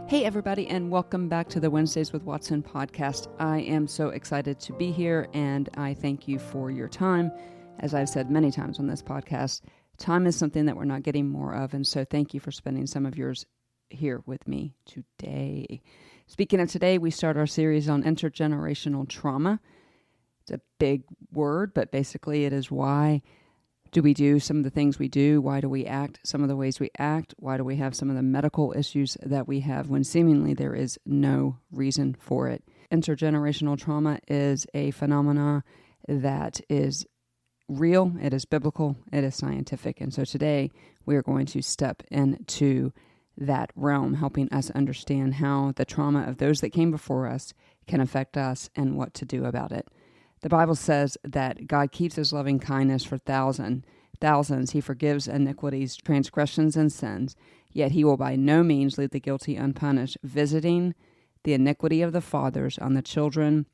Hey, everybody, and welcome back to the Wednesdays with Watson podcast. I am so excited to be here, and I thank you for your time. As I've said many times on this podcast, time is something that we're not getting more of, and so thank you for spending some of yours here with me today. Speaking of today, we start our series on intergenerational trauma. It's a big word, but basically it is why do we do some of the things we do? Why do we act some of the ways we act? Why do we have some of the medical issues that we have when seemingly there is no reason for it? Intergenerational trauma is a phenomena that is real, it is biblical, it is scientific. And so today we are going to step into that realm, helping us understand how the trauma of those that came before us can affect us and what to do about it. The Bible says that God keeps his loving kindness for thousands. He forgives iniquities, transgressions, and sins, yet he will by no means leave the guilty unpunished, visiting the iniquity of the fathers on the children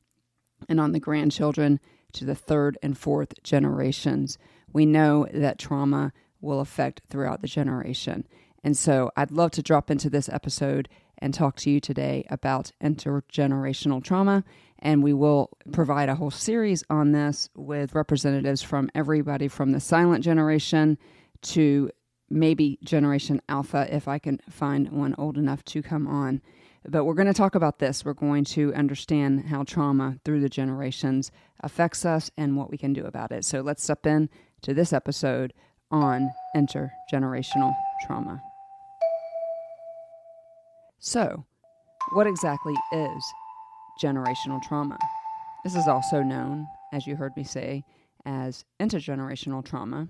and on the grandchildren to the third and fourth generations. We know that trauma will affect throughout the generation. And so I'd love to drop into this episode and talk to you today about intergenerational trauma. And we will provide a whole series on this with representatives from everybody from the silent generation to maybe Generation Alpha, if I can find one old enough to come on. But we're going to talk about this. We're going to understand how trauma through the generations affects us and what we can do about it. So let's step in to this episode on intergenerational trauma. So, what exactly is generational trauma? This is also known, as you heard me say, as intergenerational trauma.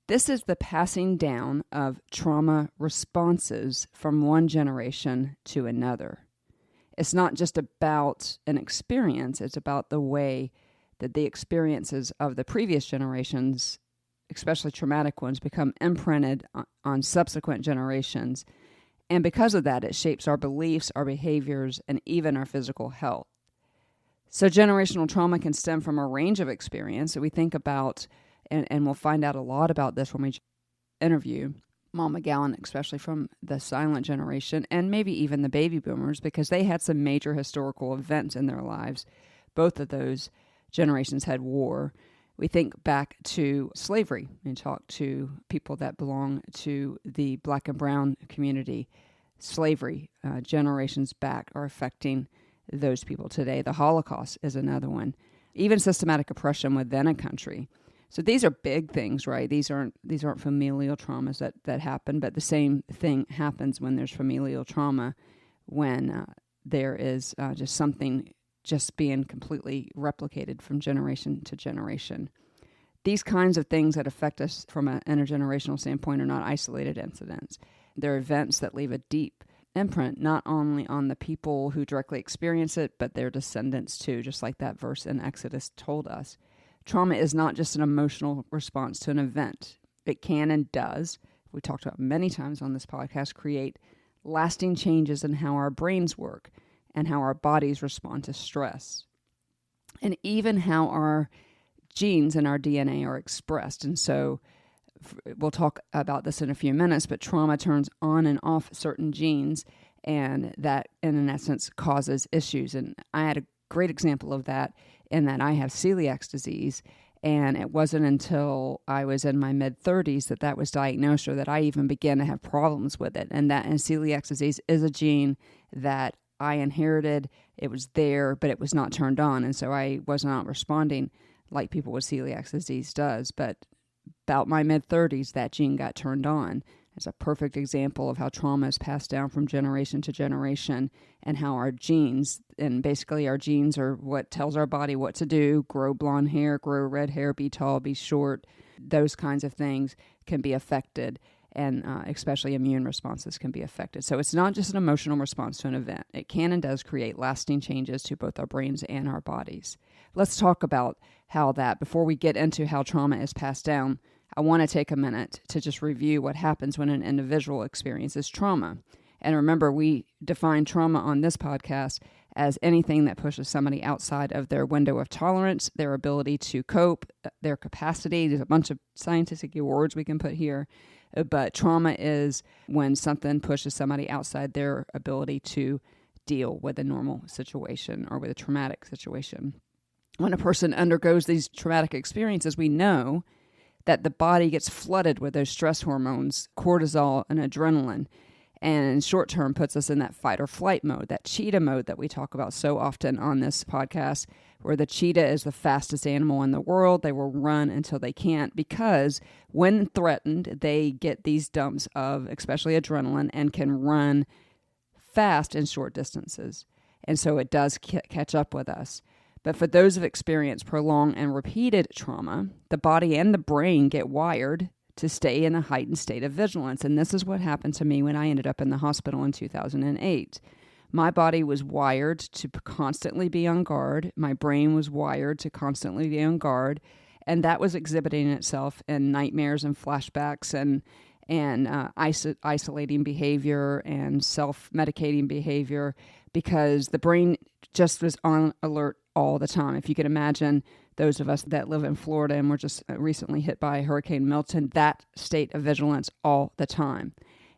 This is the passing down of trauma responses from one generation to another. It's not just about an experience, it's about the way that the experiences of the previous generations, especially traumatic ones, become imprinted on subsequent generations. And because of that, it shapes our beliefs, our behaviors, and even our physical health. So generational trauma can stem from a range of experience. So we think about, and we'll find out a lot about this when we interview Mama Gowan, especially from the silent generation, and maybe even the baby boomers, because they had some major historical events in their lives. Both of those generations had war. We think back to slavery and talk to people that belong to the black and brown community. Slavery, generations back, are affecting those people today. The Holocaust is another one. Even systematic oppression within a country. So these are big things, right? These aren't familial traumas that happen, but the same thing happens when there's familial trauma, when there is just something just being completely replicated from generation to generation. These kinds of things that affect us from an intergenerational standpoint are not isolated incidents. They're events that leave a deep imprint, not only on the people who directly experience it, but their descendants too, just like that verse in Exodus told us. Trauma is not just an emotional response to an event. It can and does, we talked about many times on this podcast, create lasting changes in how our brains work and how our bodies respond to stress, and even how our genes and our DNA are expressed. And so we'll talk about this in a few minutes, but trauma turns on and off certain genes, and that, in essence, causes issues. And I had a great example of that in that I have celiac disease, and it wasn't until I was in my mid-30s that was diagnosed, or that I even began to have problems with it. And celiac disease is a gene that I inherited. It was there, but it was not turned on, and so I was not responding like people with celiac disease does. But about my mid-30s, that gene got turned on. It's a perfect example of how trauma is passed down from generation to generation, and how our genes, and basically our genes are what tells our body what to do: grow blonde hair, grow red hair, be tall, be short. Those kinds of things can be affected, and especially immune responses can be affected. So it's not just an emotional response to an event. It can and does create lasting changes to both our brains and our bodies. Let's talk about how that, before we get into how trauma is passed down, I want to take a minute to just review what happens when an individual experiences trauma. And remember, we define trauma on this podcast as anything that pushes somebody outside of their window of tolerance, their ability to cope, their capacity. There's a bunch of scientific words we can put here But trauma is when something pushes somebody outside their ability to deal with a normal situation or with a traumatic situation. When a person undergoes these traumatic experiences, we know that the body gets flooded with those stress hormones, cortisol and adrenaline, and in short term puts us in that fight or flight mode, that cheetah mode that we talk about so often on this podcast, where the cheetah is the fastest animal in the world. They will run until they can't, because when threatened, they get these dumps of especially adrenaline and can run fast in short distances. And so it does catch up with us. But for those who've experienced prolonged and repeated trauma, the body and the brain get wired to stay in a heightened state of vigilance. And this is what happened to me when I ended up in the hospital in 2008. My body was wired to constantly be on guard. My brain was wired to constantly be on guard. And that was exhibiting itself in nightmares and flashbacks and isolating behavior and self-medicating behavior, because the brain just was on alert all the time. If you can imagine those of us that live in Florida and were just recently hit by Hurricane Milton, that state of vigilance all the time.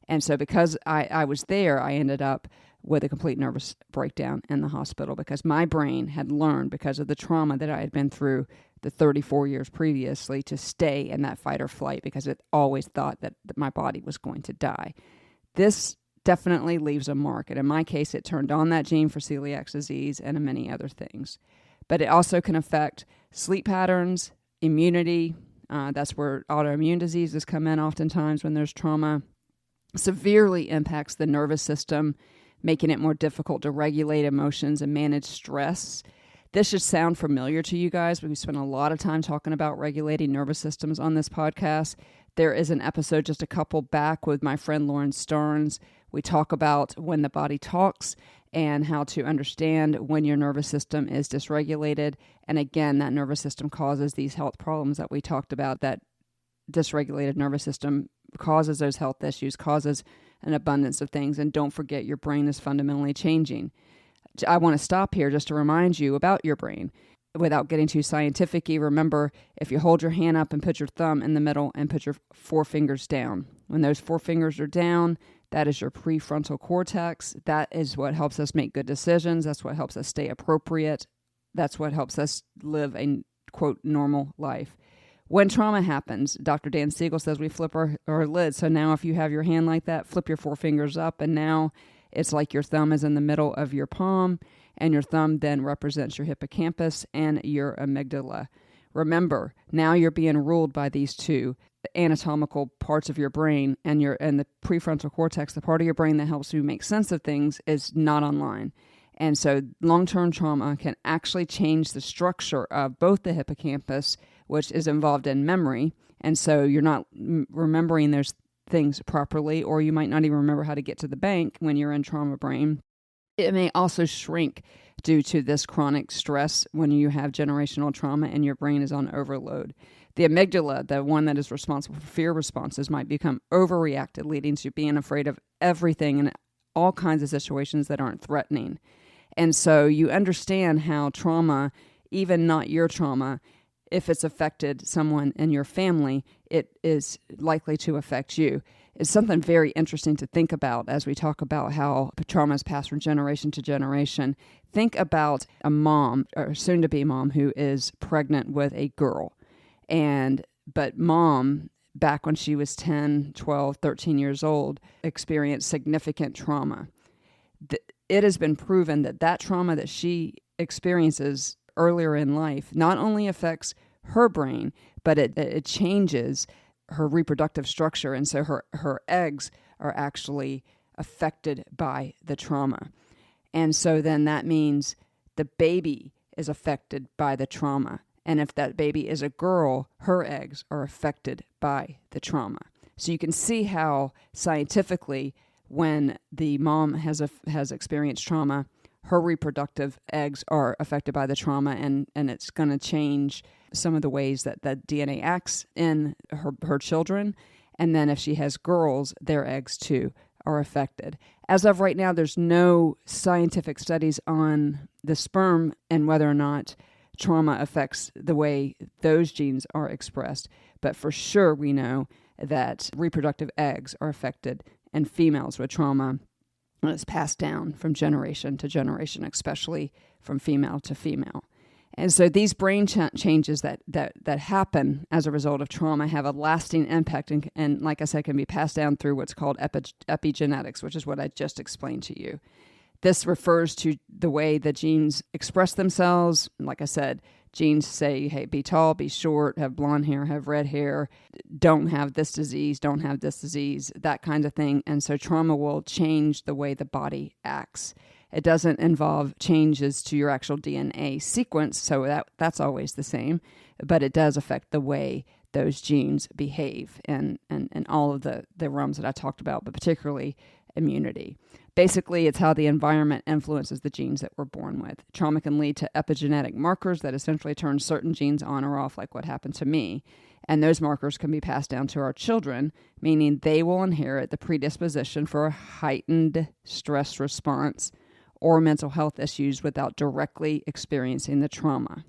And so because I was there, I ended up with a complete nervous breakdown in the hospital, because my brain had learned, because of the trauma that I had been through the 34 years previously, to stay in that fight or flight, because it always thought that my body was going to die. This definitely leaves a mark. And in my case, it turned on that gene for celiac disease and many other things. But it also can affect sleep patterns, immunity. That's where autoimmune diseases come in oftentimes when there's trauma. Severely impacts the nervous system, making it more difficult to regulate emotions and manage stress. This should sound familiar to you guys. We spent a lot of time talking about regulating nervous systems on this podcast. There is an episode just a couple back with my friend Lauren Starnes. We talk about when the body talks and how to understand when your nervous system is dysregulated. And again, that nervous system causes these health problems that we talked about. That dysregulated nervous system causes those health issues, causes an abundance of things. And don't forget, your brain is fundamentally changing. I want to stop here just to remind you about your brain. Without getting too scientific-y, remember, if you hold your hand up and put your thumb in the middle and put your four fingers down, when those four fingers are down, that is your prefrontal cortex. That is what helps us make good decisions. That's what helps us stay appropriate. That's what helps us live a, quote, normal life. When trauma happens, Dr. Dan Siegel says we flip our lid. So now if you have your hand like that, flip your four fingers up, and now it's like your thumb is in the middle of your palm, and your thumb then represents your hippocampus and your amygdala. Remember, now you're being ruled by these two anatomical parts of your brain, and the prefrontal cortex, the part of your brain that helps you make sense of things, is not online. And so long-term trauma can actually change the structure of both the hippocampus, which is involved in memory, and so you're not remembering those things properly, or you might not even remember how to get to the bank when you're in trauma brain. It may also shrink due to this chronic stress when you have generational trauma and your brain is on overload. The amygdala, the one that is responsible for fear responses, might become overreacted, leading to being afraid of everything and all kinds of situations that aren't threatening. And so you understand how trauma, even not your trauma, if it's affected someone in your family, it is likely to affect you. It's something very interesting to think about as we talk about how trauma is passed from generation to generation. Think about a mom, or soon-to-be mom, who is pregnant with a girl. But mom, back when she was 10, 12, 13 years old, experienced significant trauma. It has been proven that trauma that she experiences earlier in life not only affects her brain, but it changes her reproductive structure. And so her eggs are actually affected by the trauma. And so then that means the baby is affected by the trauma. And if that baby is a girl, her eggs are affected by the trauma. So you can see how scientifically, when the mom has experienced trauma, her reproductive eggs are affected by the trauma, and it's going to change some of the ways that the DNA acts in her children. And then if she has girls, their eggs too are affected. As of right now, there's no scientific studies on the sperm and whether or not trauma affects the way those genes are expressed. But for sure we know that reproductive eggs are affected in females with trauma, and it's passed down from generation to generation, especially from female to female. And so these brain changes that happen as a result of trauma have a lasting impact and like I said, can be passed down through what's called epigenetics, which is what I just explained to you. This refers to the way the genes express themselves. Like I said, genes say, hey, be tall, be short, have blonde hair, have red hair, don't have this disease, that kind of thing. And so trauma will change the way the body acts. It doesn't involve changes to your actual DNA sequence, so that's always the same, but it does affect the way those genes behave in all of the realms that I talked about, but particularly immunity. Basically, it's how the environment influences the genes that we're born with. Trauma can lead to epigenetic markers that essentially turn certain genes on or off, like what happened to me. And those markers can be passed down to our children, meaning they will inherit the predisposition for a heightened stress response or mental health issues without directly experiencing the trauma.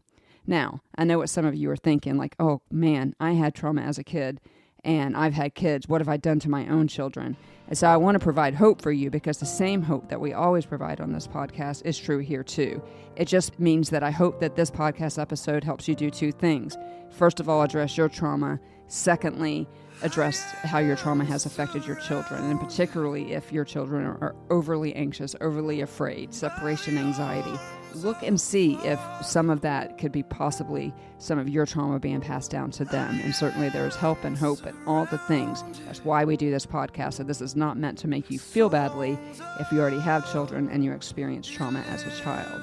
Now, I know what some of you are thinking, like, oh man, I had trauma as a kid, and I've had kids. What have I done to my own children? And so I want to provide hope for you, because the same hope that we always provide on this podcast is true here too. It just means that I hope that this podcast episode helps you do two things. First of all, address your trauma. Secondly, address how your trauma has affected your children, and particularly if your children are overly anxious, overly afraid, separation anxiety. Look and see if some of that could be possibly some of your trauma being passed down to them. And certainly there's help and hope and all the things. That's why we do this podcast. So this is not meant to make you feel badly if you already have children and you experience trauma as a child.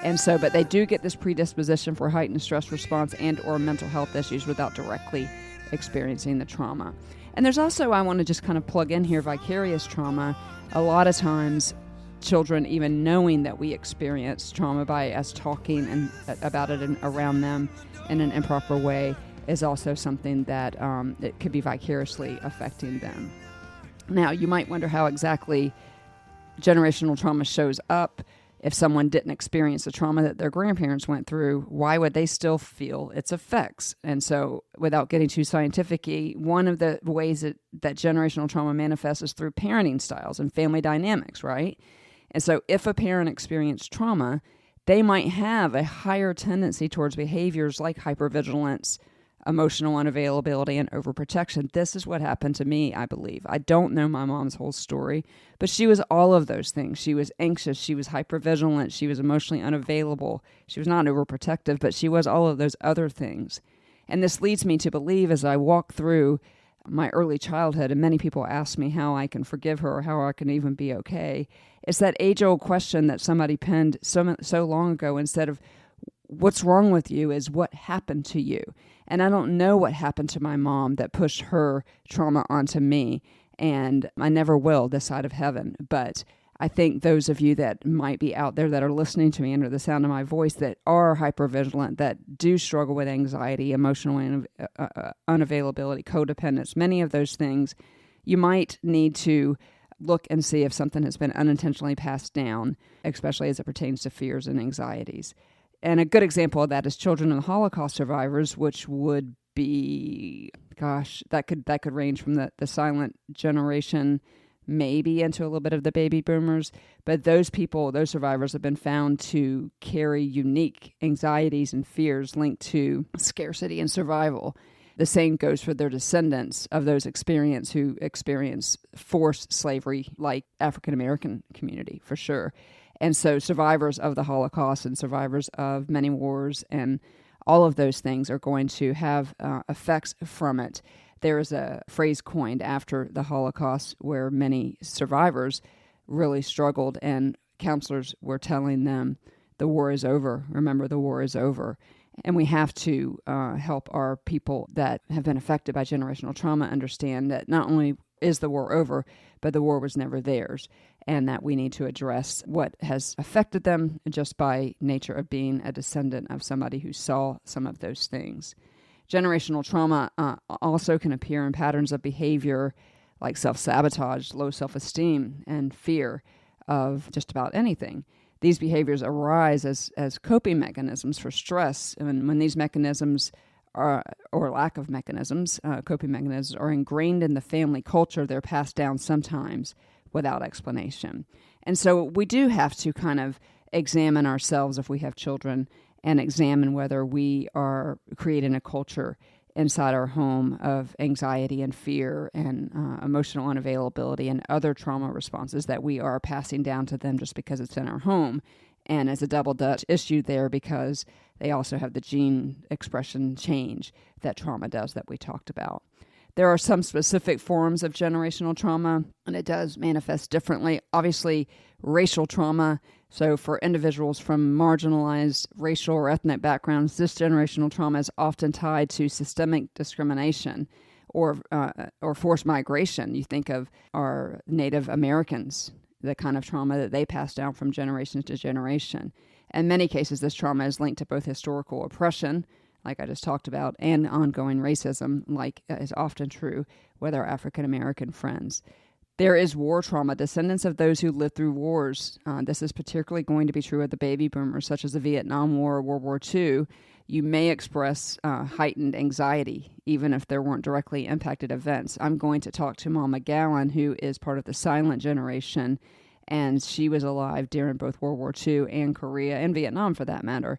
And so, but they do get this predisposition for heightened stress response and or mental health issues without directly experiencing the trauma. And there's also, I want to just kind of plug in here, vicarious trauma. A lot of times children, even knowing that we experience trauma by us talking about it and around them in an improper way, is also something that it could be vicariously affecting them. Now, you might wonder how exactly generational trauma shows up. If someone didn't experience the trauma that their grandparents went through, why would they still feel its effects? And so, without getting too scientific-y, one of the ways that generational trauma manifests is through parenting styles and family dynamics, right? And so, if a parent experienced trauma, they might have a higher tendency towards behaviors like hypervigilance, emotional unavailability, and overprotection. This is what happened to me, I believe. I don't know my mom's whole story, but she was all of those things. She was anxious, she was hypervigilant, she was emotionally unavailable, she was not overprotective, but she was all of those other things. And this leads me to believe, as I walk through my early childhood, and many people ask me how I can forgive her or how I can even be okay, it's that age-old question that somebody penned so long ago. Instead of what's wrong with you, is what happened to you. And I don't know what happened to my mom that pushed her trauma onto me, and I never will this side of heaven. But I think those of you that might be out there that are listening to me under the sound of my voice that are hypervigilant, that do struggle with anxiety, emotional unavailability, codependence, many of those things, you might need to look and see if something has been unintentionally passed down, especially as it pertains to fears and anxieties. And a good example of that is children of the Holocaust survivors, which would be, that could range from the silent generation, maybe into a little bit of the baby boomers. But those people, those survivors, have been found to carry unique anxieties and fears linked to scarcity and survival. The same goes for their descendants of those who experience forced slavery, like African American community, for sure. And so survivors of the Holocaust and survivors of many wars and all of those things are going to have effects from it. There is a phrase coined after the Holocaust where many survivors really struggled, and counselors were telling them, the war is over. Remember, the war is over. And we have to help our people that have been affected by generational trauma understand that not only is the war over, but the war was never theirs, and that we need to address what has affected them just by nature of being a descendant of somebody who saw some of those things. Generational trauma also can appear in patterns of behavior like self-sabotage, low self-esteem, and fear of just about anything. These behaviors arise as coping mechanisms for stress, and when these mechanisms or lack of mechanisms, coping mechanisms, are ingrained in the family culture. They're passed down sometimes without explanation. And so we do have to kind of examine ourselves if we have children and examine whether we are creating a culture inside our home of anxiety and fear and emotional unavailability and other trauma responses that we are passing down to them just because it's in our home. And it's a double Dutch issue there because they also have the gene expression change that trauma does that we talked about. There are some specific forms of generational trauma, and it does manifest differently. Obviously, racial trauma. So for individuals from marginalized racial or ethnic backgrounds, this generational trauma is often tied to systemic discrimination or forced migration. You think of our Native Americans, the kind of trauma that they pass down from generation to generation. In many cases, this trauma is linked to both historical oppression, like I just talked about, and ongoing racism, like is often true with our African American friends. There is war trauma, descendants of those who lived through wars. This is particularly going to be true of the baby boomers, such as the Vietnam War or World War II. You may express heightened anxiety, even if there weren't directly impacted events. I'm going to talk to Mama Gowan, who is part of the silent generation, and she was alive during both World War II and Korea, and Vietnam for that matter.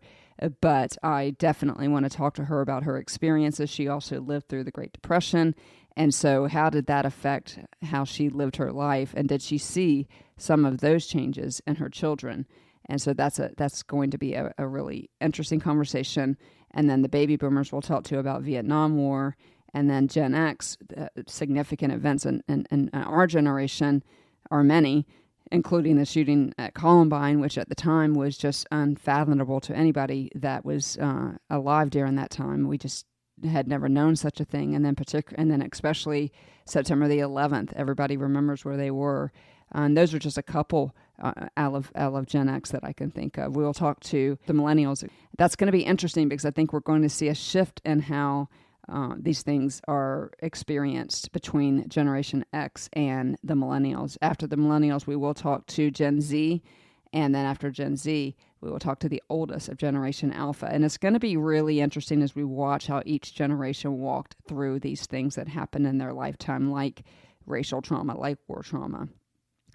But I definitely want to talk to her about her experiences. She also lived through the Great Depression. And so how did that affect how she lived her life? And did she see some of those changes in her children? And so that's going to be a really interesting conversation. And then the baby boomers we'll talk to about Vietnam War. And then Gen X, significant events in our generation are many, including the shooting at Columbine, which at the time was just unfathomable to anybody that was alive during that time. We just had never known such a thing. And then especially September the 11th, everybody remembers where they were. And those are just a couple out of Gen X that I can think of. We'll talk to the millennials. That's going to be interesting because I think we're going to see a shift in how these things are experienced between Generation X and the millennials. After the millennials, we will talk to Gen Z. And then after Gen Z, we will talk to the oldest of Generation Alpha. And it's going to be really interesting as we watch how each generation walked through these things that happen in their lifetime, like racial trauma, like war trauma.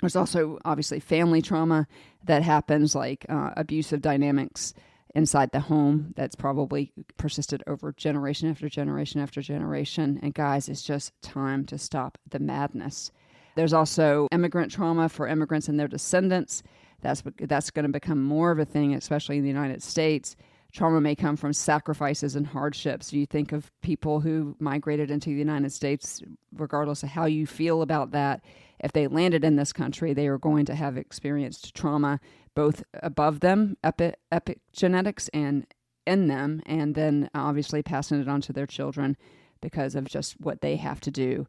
There's also obviously family trauma that happens, like abusive dynamics inside the home that's probably persisted over generation after generation after generation. And guys, it's just time to stop the madness. There's also immigrant trauma for immigrants and their descendants. That's going to become more of a thing, especially in the United States. Trauma may come from sacrifices and hardships. You think of people who migrated into the United States, regardless of how you feel about that. If they landed in this country, they are going to have experienced trauma both above them, epigenetics, and in them, and then obviously passing it on to their children because of just what they have to do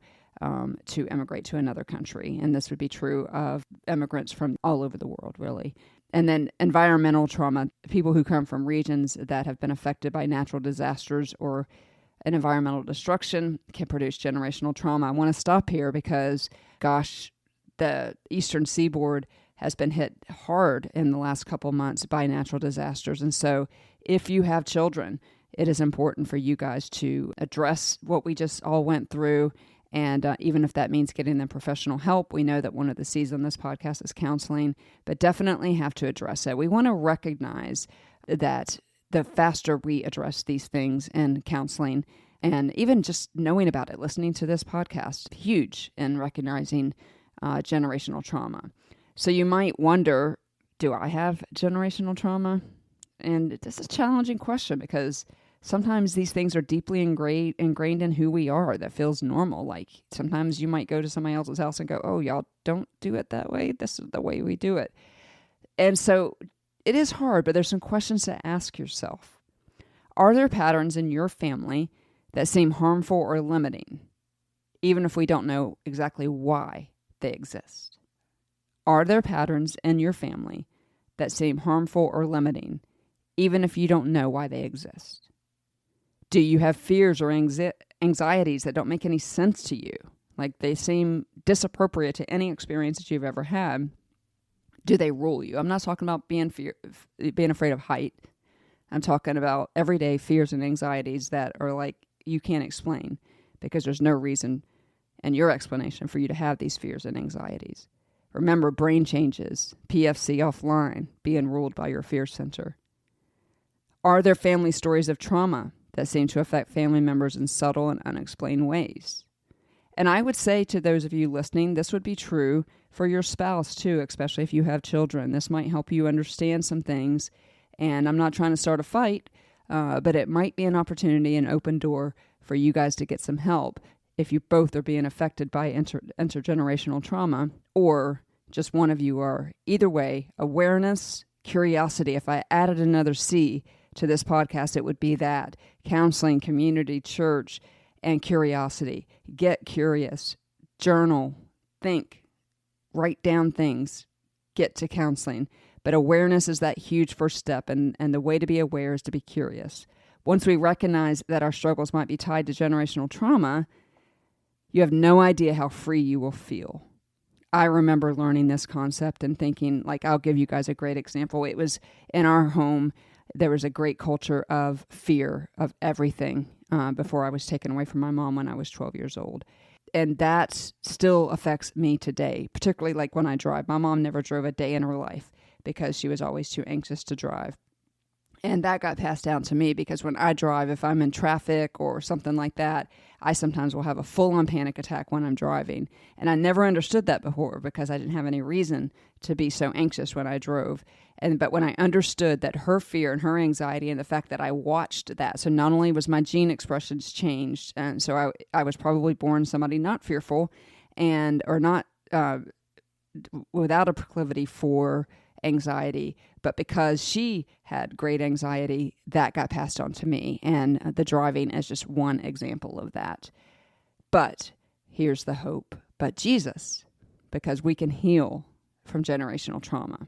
to immigrate to another country. And this would be true of immigrants from all over the world, really. And then environmental trauma, people who come from regions that have been affected by natural disasters or an environmental destruction can produce generational trauma. I want to stop here because, gosh, the Eastern Seaboard has been hit hard in the last couple months by natural disasters. And so if you have children, it is important for you guys to address what we just all went through. And even if that means getting them professional help, we know that one of the C's on this podcast is counseling, but definitely have to address it. We want to recognize that the faster we address these things in counseling, and even just knowing about it, listening to this podcast, huge in recognizing generational trauma. So you might wonder, do I have generational trauma? And this is a challenging question because sometimes these things are deeply ingrained in who we are that feels normal. Like sometimes you might go to somebody else's house and go, oh, y'all don't do it that way. This is the way we do it. And so it is hard, but there's some questions to ask yourself. Are there patterns in your family that seem harmful or limiting, even if we don't know exactly why they exist? Are there patterns in your family that seem harmful or limiting, even if you don't know why they exist? Do you have fears or anxieties that don't make any sense to you? Like they seem disappropriate to any experience that you've ever had. Do they rule you? I'm not talking about being afraid of height. I'm talking about everyday fears and anxieties that are like you can't explain because there's no reason in your explanation for you to have these fears and anxieties. Remember, brain changes, PFC offline, being ruled by your fear center. Are there family stories of trauma that seem to affect family members in subtle and unexplained ways? And I would say to those of you listening, this would be true for your spouse too, especially if you have children. This might help you understand some things. And I'm not trying to start a fight, but it might be an opportunity, an open door for you guys to get some help if you both are being affected by intergenerational trauma, or just one of you are. Either way, awareness, curiosity. If I added another C to this podcast, it would be that. Counseling, community, church, and curiosity. Get curious. Journal. Think. Write down things. Get to counseling. But awareness is that huge first step, and the way to be aware is to be curious. Once we recognize that our struggles might be tied to generational trauma, you have no idea how free you will feel. I remember learning this concept and thinking, like, I'll give you guys a great example. It was in our home, there was a great culture of fear of everything before I was taken away from my mom when I was 12 years old. And that still affects me today, particularly like when I drive. My mom never drove a day in her life because she was always too anxious to drive. And that got passed down to me because when I drive, if I'm in traffic or something like that, I sometimes will have a full-on panic attack when I'm driving. And I never understood that before because I didn't have any reason to be so anxious when I drove. But when I understood that her fear and her anxiety and the fact that I watched that, so not only was my gene expressions changed, and so I was probably born somebody not fearful or not without a proclivity for anxiety, but because she had great anxiety, that got passed on to me. And the driving is just one example of that. But here's the hope. But Jesus, because we can heal from generational trauma.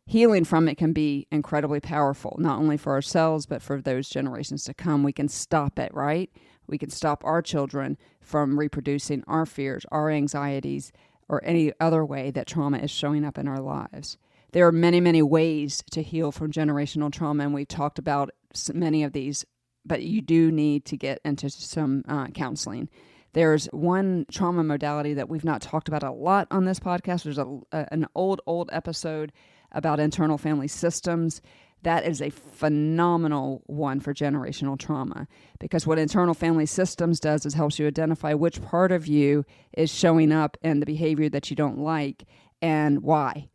Healing from it can be incredibly powerful, not only for ourselves, but for those generations to come. We can stop it, right? We can stop our children from reproducing our fears, our anxieties, or any other way that trauma is showing up in our lives. There are many, many ways to heal from generational trauma, and we've talked about many of these, but you do need to get into some counseling. There's one trauma modality that we've not talked about a lot on this podcast. There's an old episode about internal family systems. That is a phenomenal one for generational trauma, because what internal family systems does is helps you identify which part of you is showing up in the behavior that you don't like and why,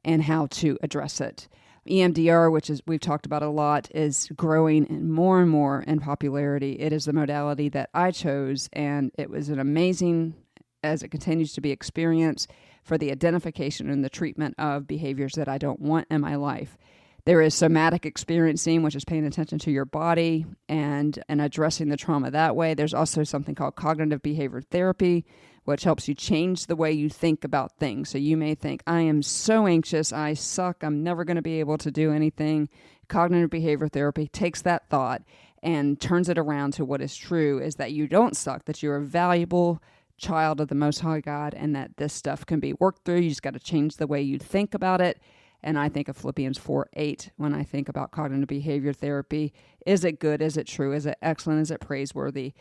and how to address it. EMDR, which is we've talked about a lot, is growing and more in popularity. It is the modality that I chose, and it was an amazing, as it continues to be, experience for the identification and the treatment of behaviors that I don't want in my life. There is somatic experiencing, which is paying attention to your body and addressing the trauma that way. There's also something called cognitive behavior therapy, which helps you change the way you think about things. So you may think, I am so anxious, I suck, I'm never going to be able to do anything. Cognitive behavior therapy takes that thought and turns it around to what is true, is that you don't suck, that you're a valuable child of the Most High God, and that this stuff can be worked through. You just got to change the way you think about it. And I think of Philippians 4:8 when I think about cognitive behavior therapy. Is it good? Is it true? Is it excellent? Is it praiseworthy?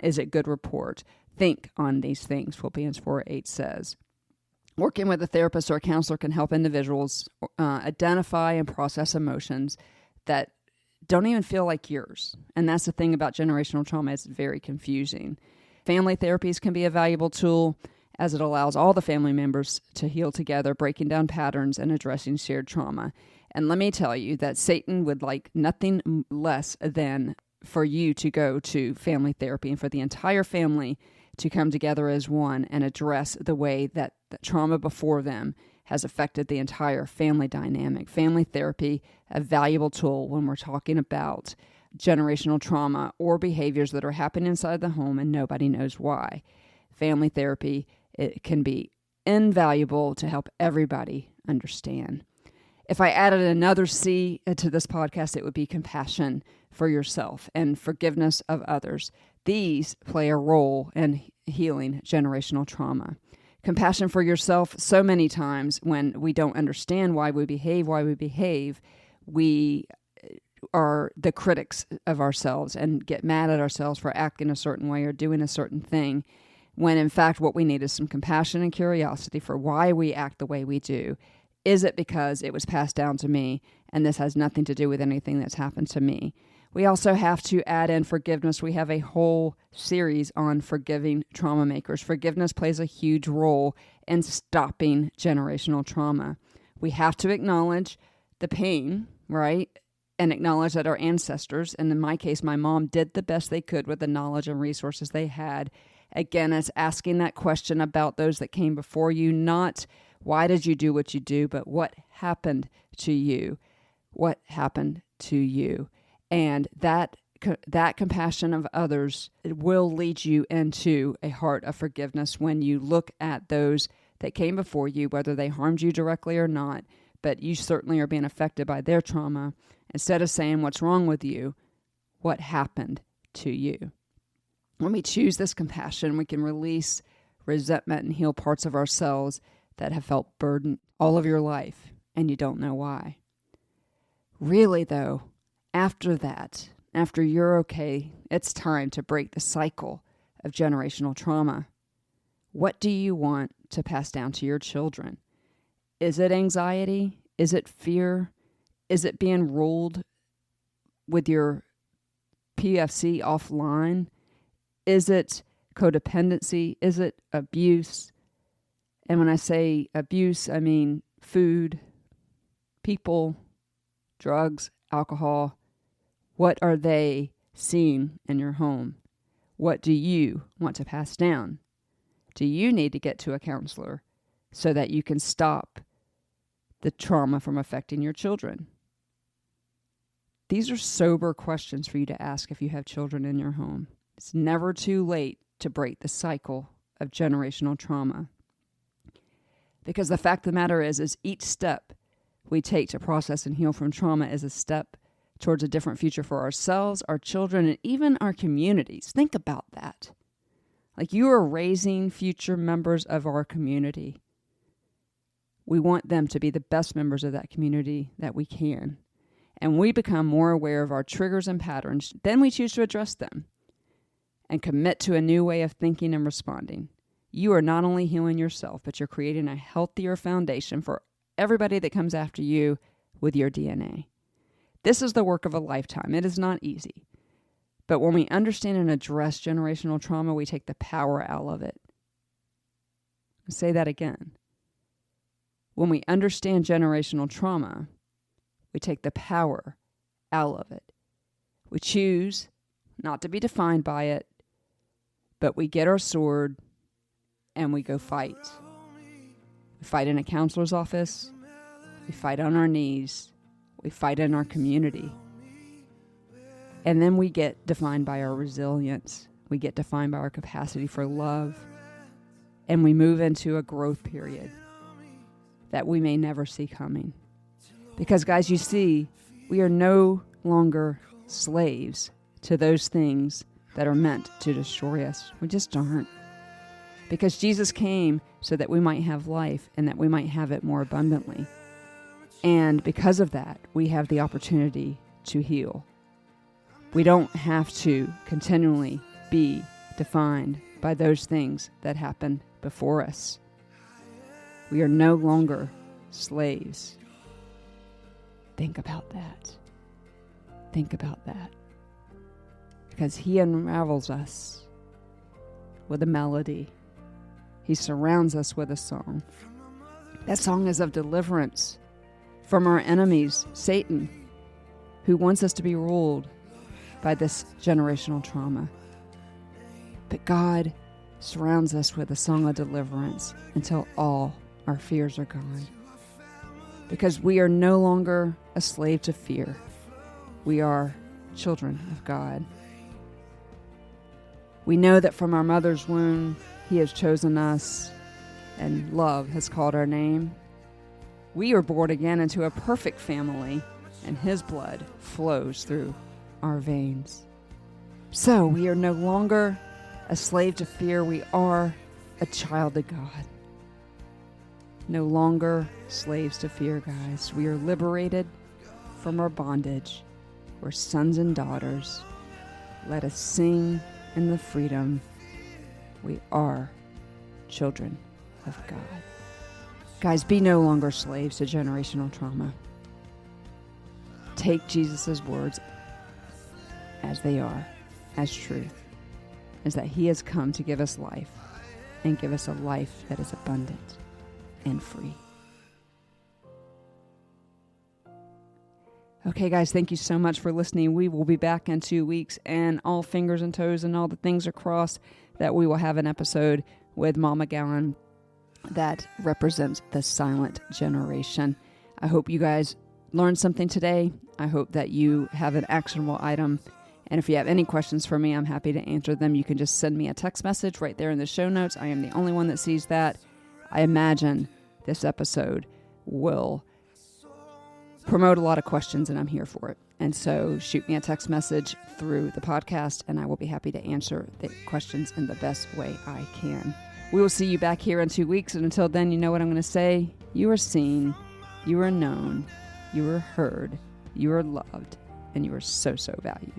Is it good report? Think on these things, Philippians 4:8 says. Working with a therapist or a counselor can help individuals identify and process emotions that don't even feel like yours. And that's the thing about generational trauma. It's very confusing. Family therapies can be a valuable tool, as it allows all the family members to heal together, breaking down patterns and addressing shared trauma. And let me tell you that Satan would like nothing less than for you to go to family therapy and for the entire family to come together as one and address the way that the trauma before them has affected the entire family dynamic. Family therapy, a valuable tool when we're talking about generational trauma or behaviors that are happening inside the home and nobody knows why. Family therapy, it can be invaluable to help everybody understand. If I added another C to this podcast, it would be compassion for yourself and forgiveness of others. These play a role in healing generational trauma. Compassion for yourself, so many times when we don't understand why we behave, we are the critics of ourselves and get mad at ourselves for acting a certain way or doing a certain thing, when in fact what we need is some compassion and curiosity for why we act the way we do. Is it because it was passed down to me and this has nothing to do with anything that's happened to me? We also have to add in forgiveness. We have a whole series on forgiving trauma makers. Forgiveness plays a huge role in stopping generational trauma. We have to acknowledge the pain, right? And acknowledge that our ancestors, and in my case, my mom, did the best they could with the knowledge and resources they had. Again, it's asking that question about those that came before you, not why did you do what you do, but what happened to you? What happened to you? And that compassion of others will lead you into a heart of forgiveness when you look at those that came before you, whether they harmed you directly or not, but you certainly are being affected by their trauma. Instead of saying what's wrong with you, what happened to you? When we choose this compassion, we can release resentment and heal parts of ourselves that have felt burdened all of your life, and you don't know why. Really, though, after that, after you're okay, it's time to break the cycle of generational trauma. What do you want to pass down to your children? Is it anxiety? Is it fear? Is it being ruled with your PFC offline? Is it codependency? Is it abuse? And when I say abuse, I mean food, people, drugs, alcohol. What are they seeing in your home? What do you want to pass down? Do you need to get to a counselor so that you can stop the trauma from affecting your children? These are sober questions for you to ask if you have children in your home. It's never too late to break the cycle of generational trauma. Because the fact of the matter is each step we take to process and heal from trauma is a step towards a different future for ourselves, our children, and even our communities. Think about that. Like, you are raising future members of our community. We want them to be the best members of that community that we can. And we become more aware of our triggers and patterns, then we choose to address them and commit to a new way of thinking and responding. You are not only healing yourself, but you're creating a healthier foundation for everybody that comes after you with your DNA. This is the work of a lifetime. It is not easy. But when we understand and address generational trauma, we take the power out of it. I'll say that again. When we understand generational trauma, we take the power out of it. We choose not to be defined by it, but we get our sword and we go fight. We fight in a counselor's office. We fight on our knees. We fight in our community. And then we get defined by our resilience. We get defined by our capacity for love. And we move into a growth period that we may never see coming. Because, guys, you see, we are no longer slaves to those things that are meant to destroy us. We just aren't. Because Jesus came so that we might have life and that we might have it more abundantly. And because of that, we have the opportunity to heal. We don't have to continually be defined by those things that happened before us. We are no longer slaves. Think about that. Think about that. Because He unravels us with a melody. He surrounds us with a song. That song is of deliverance from our enemies, Satan, who wants us to be ruled by this generational trauma. But God surrounds us with a song of deliverance until all our fears are gone. Because we are no longer a slave to fear. We are children of God. We know that from our mother's womb, He has chosen us, and love has called our name. We are born again into a perfect family, and His blood flows through our veins. So we are no longer a slave to fear. We are a child of God. No longer slaves to fear, guys. We are liberated from our bondage, We're sons and daughters. Let us sing in the freedom. We are children of God. Guys, be no longer slaves to generational trauma. Take Jesus' words as they are, as truth, is that he has come to give us life and give us a life that is abundant and free. Okay, guys, thank you so much for listening. We will be back in 2 weeks, and all fingers and toes and all the things are crossed that we will have an episode with Mama Gowan that represents the silent generation. I hope you guys learned something today. I hope that you have an actionable item. And if you have any questions for me, I'm happy to answer them. You can just send me a text message right there in the show notes. I am the only one that sees that. I imagine this episode will promote a lot of questions, and I'm here for it. And so shoot me a text message through the podcast, and I will be happy to answer the questions in the best way I can. We will see you back here in 2 weeks, and until then, you know what I'm going to say. You are seen, you are known, you are heard, you are loved, and you are so, so valued.